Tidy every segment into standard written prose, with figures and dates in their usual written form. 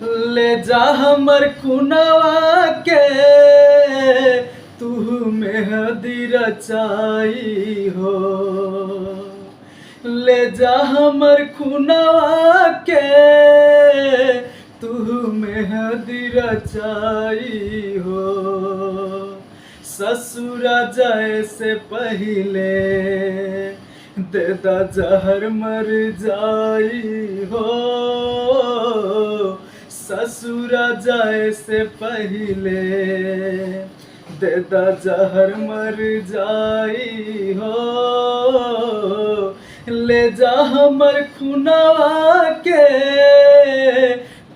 ले जा हमर खुनवा के तू मेहदी रचाई हो। ले जा हमर खुनवा के तू मेहदी रचाई हो। ससुरा जाए से पहले दे दा जहर मर जाई हो। ससुरा जाए से पहले दे दा जहर मर जाई हो। ले जा हमर खुनवा के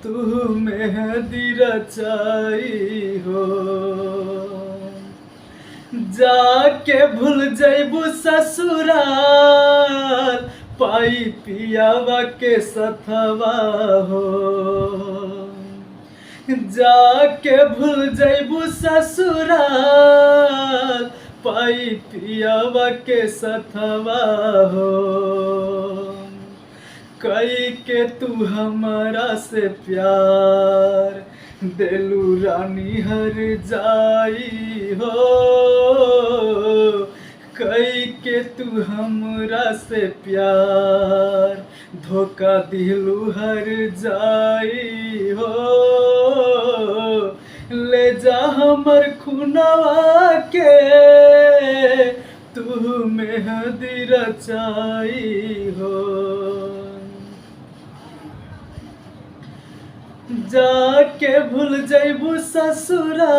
तू मेहदी रचाई हो। जाके भूल जैबू ससुराल पाई पियावा के सथवा हो। जाके भूल जैबू ससुराल पाई पियावा के सथवा हो। कई के तू हमारा से प्यार दिलू रानी हर जाई हो। कई के तू हमरा से प्यार धोखा दिलू हर जाई हो। ले जा हमर खुनवा के तू मेहदी रचाई हो। जाके भूल जैबू ससुराल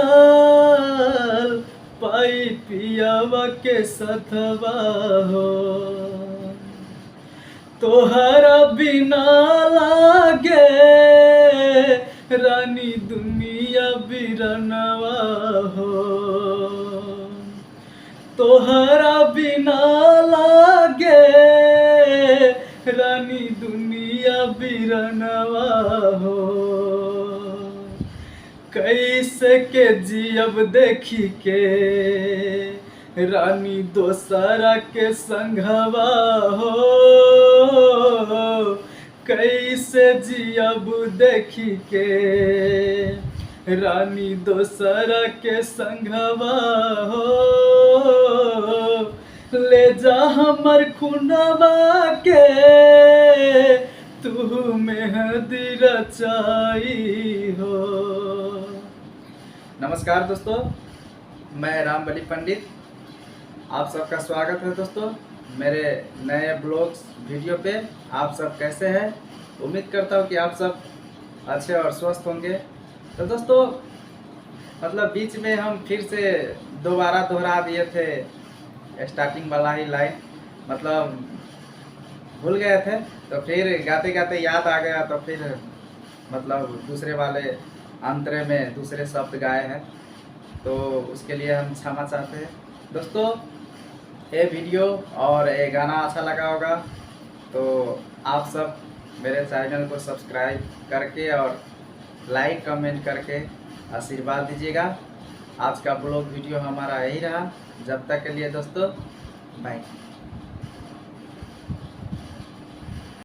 पाई पियावा के सथवा हो। तोहरा बिना लागे रानी दुनिया बिरनवा हो। तोहरा बिना लागे रानी दुनिया बिरनवा हो। कैसे के जियब देखी के रानी दोसरा के संघवा हो। कैसे जियब देखी के रानी दोसरा के संघवा हो। ले जा हमर खुनवा के तू मेहदी रचाई हो। नमस्कार दोस्तों, मैं रामबली पंडित, आप सबका स्वागत है दोस्तों मेरे नए ब्लॉग्स वीडियो पे। आप सब कैसे हैं? उम्मीद करता हूँ कि आप सब अच्छे और स्वस्थ होंगे। तो दोस्तों मतलब बीच में हम फिर से दोबारा दोहरा दिए थे स्टार्टिंग वाला ही लाइन, मतलब भूल गए थे। तो फिर गाते गाते याद आ गया, तो फिर मतलब दूसरे वाले अंतरे में दूसरे शब्द गाए हैं, तो उसके लिए हम क्षमा चाहते हैं। दोस्तों ये वीडियो और ये गाना अच्छा लगा होगा तो आप सब मेरे चैनल को सब्सक्राइब करके और लाइक कमेंट करके आशीर्वाद दीजिएगा। आज का ब्लॉग वीडियो हमारा यही रहा। जब तक के लिए दोस्तों बाय।